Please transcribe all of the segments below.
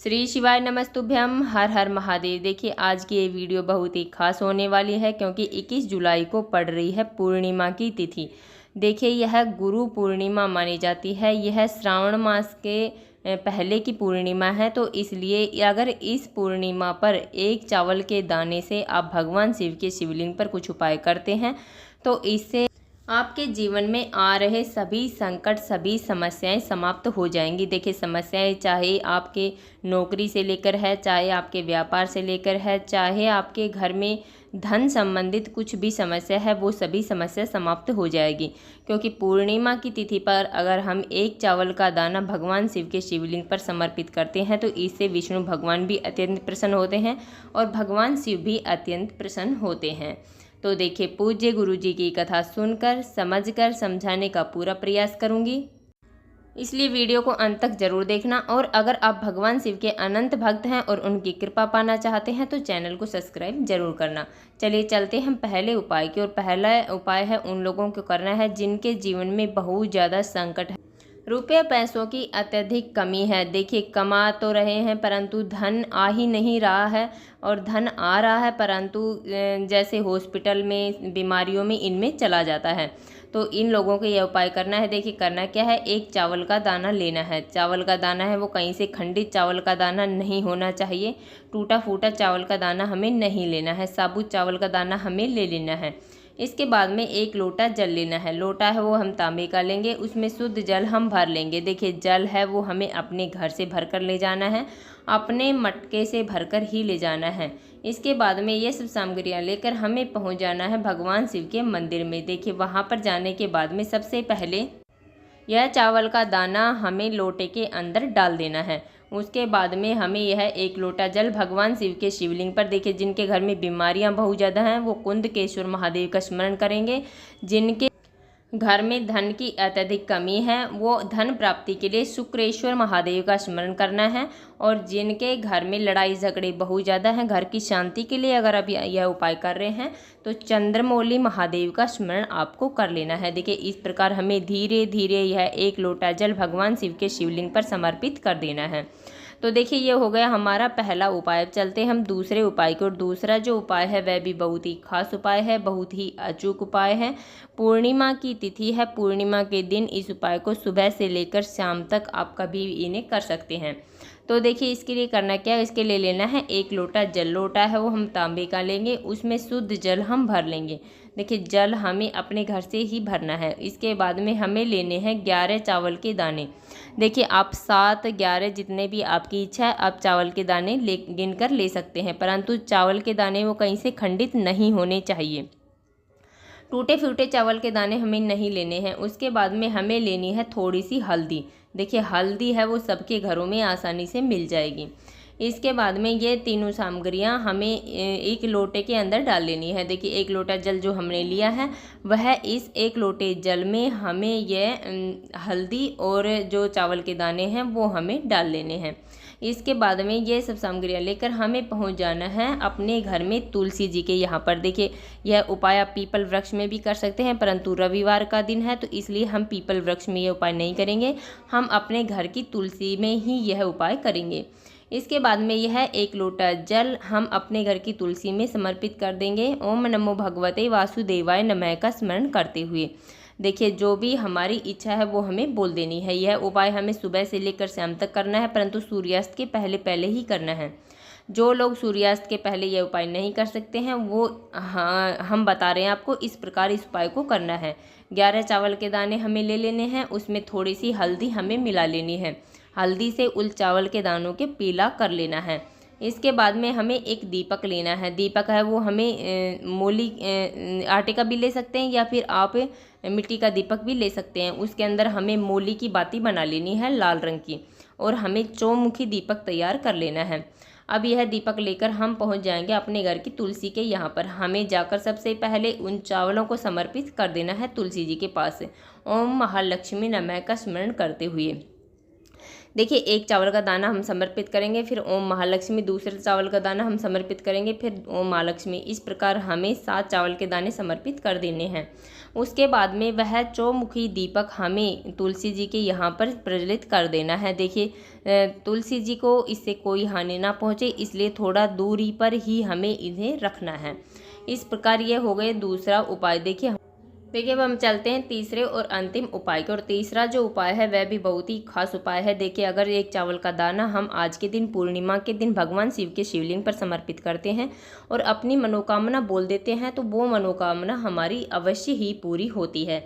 श्री शिवाय नमस्तुभ्यम। हर हर महादेव। देखिए आज की ये वीडियो बहुत ही खास होने वाली है क्योंकि 21 जुलाई को पड़ रही है पूर्णिमा की तिथि। देखिए यह गुरु पूर्णिमा मानी जाती है। यह श्रावण मास के पहले की पूर्णिमा है, तो इसलिए अगर इस पूर्णिमा पर एक चावल के दाने से आप भगवान शिव के शिवलिंग पर कुछ उपाय करते हैं तो इससे आपके जीवन में आ रहे सभी संकट, सभी समस्याएं समाप्त हो जाएंगी। देखिए समस्याएं चाहे आपके नौकरी से लेकर है, चाहे आपके व्यापार से लेकर है, चाहे आपके घर में धन संबंधित कुछ भी समस्या है, वो सभी समस्या समाप्त हो जाएगी। क्योंकि पूर्णिमा की तिथि पर अगर हम एक चावल का दाना भगवान शिव के शिवलिंग पर समर्पित करते हैं तो इससे विष्णु भगवान भी अत्यंत प्रसन्न होते हैं और भगवान शिव भी अत्यंत प्रसन्न होते हैं। तो देखिए पूज्य गुरु जी की कथा सुनकर समझकर समझाने का पूरा प्रयास करूंगी, इसलिए वीडियो को अंत तक जरूर देखना। और अगर आप भगवान शिव के अनंत भक्त हैं और उनकी कृपा पाना चाहते हैं तो चैनल को सब्सक्राइब जरूर करना। चलिए चलते हम पहले उपाय की ओर। पहला उपाय है उन लोगों को करना है जिनके जीवन में बहुत ज़्यादा संकट है, रुपये पैसों की अत्यधिक कमी है। देखिए कमा तो रहे हैं परंतु धन आ ही नहीं रहा है, और धन आ रहा है परंतु जैसे हॉस्पिटल में, बीमारियों में इनमें चला जाता है। तो इन लोगों को यह उपाय करना है। देखिए करना क्या है, एक चावल का दाना लेना है। चावल का दाना है वो कहीं से खंडित चावल का दाना नहीं होना चाहिए, टूटा फूटा चावल का दाना हमें नहीं लेना है, साबुत चावल का दाना हमें ले लेना है। इसके बाद में एक लोटा जल लेना है। लोटा है वो हम तांबे का लेंगे, उसमें शुद्ध जल हम भर लेंगे। देखिए जल है वो हमें अपने घर से भर कर ले जाना है, अपने मटके से भरकर ही ले जाना है। इसके बाद में ये सब सामग्रियाँ लेकर हमें पहुंच जाना है भगवान शिव के मंदिर में। देखिए वहाँ पर जाने के बाद में सबसे पहले यह चावल का दाना हमें लोटे के अंदर डाल देना है। उसके बाद में हमें यह एक लोटा जल भगवान शिव के शिवलिंग पर, देखिए जिनके घर में बीमारियां बहुत ज़्यादा हैं वो कुंदकेश्वर महादेव का स्मरण करेंगे। जिनके घर में धन की अत्यधिक कमी है वो धन प्राप्ति के लिए शुक्रेश्वर महादेव का स्मरण करना है। और जिनके घर में लड़ाई झगड़े बहुत ज़्यादा हैं, घर की शांति के लिए अगर आप यह उपाय कर रहे हैं तो चंद्रमौली महादेव का स्मरण आपको कर लेना है। देखिए इस प्रकार हमें धीरे धीरे यह एक लोटा जल भगवान शिव के शिवलिंग पर समर्पित कर देना है। तो देखिए ये हो गया हमारा पहला उपाय। चलते हम दूसरे उपाय की ओर। दूसरा जो उपाय है वह भी बहुत ही खास उपाय है, बहुत ही अचूक उपाय है। पूर्णिमा की तिथि है, पूर्णिमा के दिन इस उपाय को सुबह से लेकर शाम तक आप कभी इन्हें कर सकते हैं। तो देखिए इसके लिए करना क्या है, इसके लिए लेना है एक लोटा जल। लोटा है वो हम तांबे का लेंगे, उसमें शुद्ध जल हम भर लेंगे। देखिए जल हमें अपने घर से ही भरना है। इसके बाद में हमें लेने हैं 11 चावल के दाने। देखिए आप 7, 11 जितने भी आपकी इच्छा है आप चावल के दाने गिन कर ले सकते हैं, परंतु चावल के दाने वो कहीं से खंडित नहीं होने चाहिए। टूटे फूटे चावल के दाने हमें नहीं लेने हैं। उसके बाद में हमें लेनी है थोड़ी सी हल्दी। देखिए हल्दी है वो सबके घरों में आसानी से मिल जाएगी। इसके बाद में ये तीनों सामग्रियां हमें एक लोटे के अंदर डाल लेनी है। देखिए एक लोटा जल जो हमने लिया है वह इस एक लोटे जल में हमें यह हल्दी और जो चावल के दाने हैं वो हमें डाल लेने हैं। इसके बाद में ये सब सामग्रियाँ लेकर हमें पहुंच जाना है अपने घर में तुलसी जी के यहाँ पर। देखिए यह उपाय आप पीपल वृक्ष में भी कर सकते हैं, परंतु रविवार का दिन है तो इसलिए हम पीपल वृक्ष में यह उपाय नहीं करेंगे, हम अपने घर की तुलसी में ही यह उपाय करेंगे। इसके बाद में यह एक लोटा जल हम अपने घर की तुलसी में समर्पित कर देंगे। ओम नमो भगवते वासुदेवाय नमः का स्मरण करते हुए। देखिए जो भी हमारी इच्छा है वो हमें बोल देनी है। यह उपाय हमें सुबह से लेकर शाम तक करना है, परंतु सूर्यास्त के पहले पहले ही करना है। जो लोग सूर्यास्त के पहले यह उपाय नहीं कर सकते हैं वो हम बता रहे हैं आपको इस प्रकार इस उपाय को करना है। 11 चावल के दाने हमें ले लेने हैं, उसमें थोड़ी सी हल्दी हमें मिला लेनी है। हल्दी से उन चावल के दानों के पीला कर लेना है। इसके बाद में हमें एक दीपक लेना है। दीपक है वो हमें मूली आटे का भी ले सकते हैं या फिर आप मिट्टी का दीपक भी ले सकते हैं। उसके अंदर हमें मूली की बाती बना लेनी है लाल रंग की, और हमें चौमुखी दीपक तैयार कर लेना है। अब यह दीपक लेकर हम पहुंच जाएंगे अपने घर की तुलसी के यहाँ पर। हमें जाकर सबसे पहले उन चावलों को समर्पित कर देना है तुलसी जी के पास। ओम महालक्ष्मी नमः का स्मरण करते हुए। देखिए, एक चावल का दाना हम समर्पित करेंगे, फिर ओम महालक्ष्मी, दूसरे चावल का दाना हम समर्पित करेंगे, फिर ओम महालक्ष्मी। इस प्रकार हमें 7 चावल के दाने समर्पित कर देने हैं। उसके बाद में वह चौमुखी दीपक हमें तुलसी जी के यहाँ पर प्रज्वलित कर देना है। देखिए, तुलसी जी को इससे कोई हानि ना पहुँचे, इसलिए थोड़ा दूरी पर ही हमें इन्हें रखना है। इस प्रकार ये हो गए दूसरा उपाय। देखिए अब हम चलते हैं तीसरे और अंतिम उपाय के। और तीसरा जो उपाय है वह भी बहुत ही खास उपाय है। देखिए, अगर एक चावल का दाना हम आज के दिन, पूर्णिमा के दिन, भगवान शिव के शिवलिंग पर समर्पित करते हैं और अपनी मनोकामना बोल देते हैं, तो वो मनोकामना हमारी अवश्य ही पूरी होती है।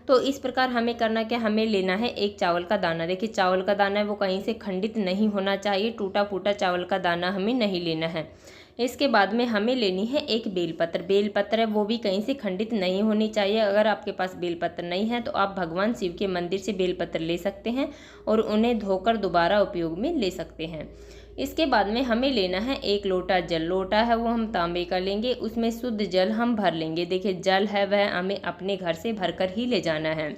तो इस प्रकार हमें करना क्या, हमें लेना है एक चावल का दाना। देखिए, चावल का दाना है वो कहीं से खंडित नहीं होना चाहिए, टूटा फूटा चावल का दाना हमें नहीं लेना है। इसके बाद में हमें लेनी है एक बेलपत्र। बेलपत्र है वो भी कहीं से खंडित नहीं होनी चाहिए। अगर आपके पास बेलपत्र नहीं है तो आप भगवान शिव के मंदिर से बेलपत्र ले सकते हैं और उन्हें धोकर दोबारा उपयोग में ले सकते हैं। इसके बाद में हमें लेना है एक लोटा जल। लोटा है वो हम तांबे का लेंगे, उसमें शुद्ध जल हम भर लेंगे। देखिए, जल है वह हमें अपने घर से भरकर ही ले जाना है।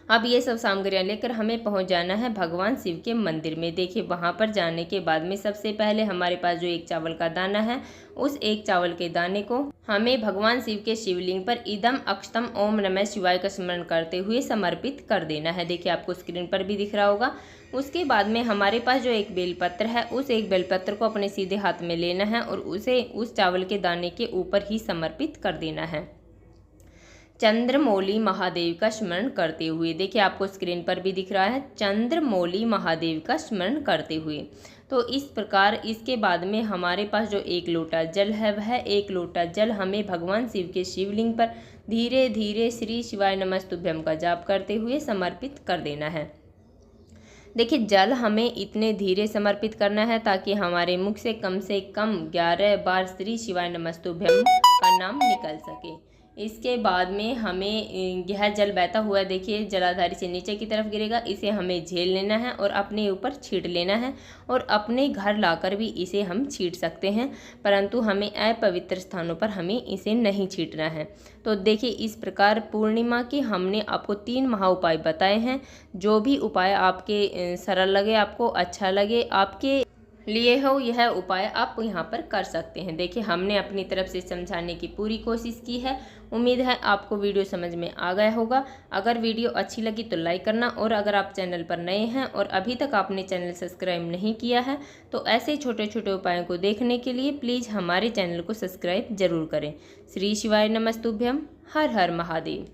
अब ये सब सामग्रियाँ लेकर हमें पहुंच जाना है भगवान शिव के मंदिर में। देखिए, वहां पर जाने के बाद में सबसे पहले हमारे पास जो एक चावल का दाना है, उस एक चावल के दाने को हमें भगवान शिव के शिवलिंग पर इदम अक्षतम ओम नमः शिवाय का स्मरण करते हुए समर्पित कर देना है। देखिए, आपको स्क्रीन पर भी दिख रहा होगा। उसके बाद में हमारे पास जो एक बेलपत्र है, उस एक बेलपत्र को अपने सीधे हाथ में लेना है और उसे उस चावल के दाने के ऊपर ही समर्पित कर देना है, चंद्रमौली महादेव का स्मरण करते हुए। देखिए, आपको स्क्रीन पर भी दिख रहा है, चंद्रमौली महादेव का स्मरण करते हुए। तो इस प्रकार इसके बाद में हमारे पास जो एक लोटा जल है, वह एक लोटा जल हमें भगवान शिव के शिवलिंग पर धीरे धीरे श्री शिवाय नमस्तुभ्यम का जाप करते हुए समर्पित कर देना है। देखिए, जल हमें इतने धीरे समर्पित करना है ताकि हमारे मुख से कम 11 बार श्री शिवाय नमस्तुभ्यम का नाम निकल सके। इसके बाद में हमें यह जल बहता हुआ, देखिए, जलाधारी से नीचे की तरफ गिरेगा। इसे हमें झेल लेना है और अपने ऊपर छींट लेना है और अपने घर लाकर भी इसे हम छींट सकते हैं, परंतु हमें अपवित्र स्थानों पर हमें इसे नहीं छींटना है। तो देखिए, इस प्रकार पूर्णिमा के हमने आपको 3 महा उपाय बताए हैं। जो भी उपाय आपके सरल लगे, आपको अच्छा लगे, आपके लिए हो, यह उपाय आप यहाँ पर कर सकते हैं। देखिए, हमने अपनी तरफ से समझाने की पूरी कोशिश की है। उम्मीद है आपको वीडियो समझ में आ गया होगा। अगर वीडियो अच्छी लगी तो लाइक करना, और अगर आप चैनल पर नए हैं और अभी तक आपने चैनल सब्सक्राइब नहीं किया है तो ऐसे छोटे छोटे उपायों को देखने के लिए प्लीज़ हमारे चैनल को सब्सक्राइब जरूर करें। श्री शिवाय नमस्तुभ्यम। हर हर महादेव।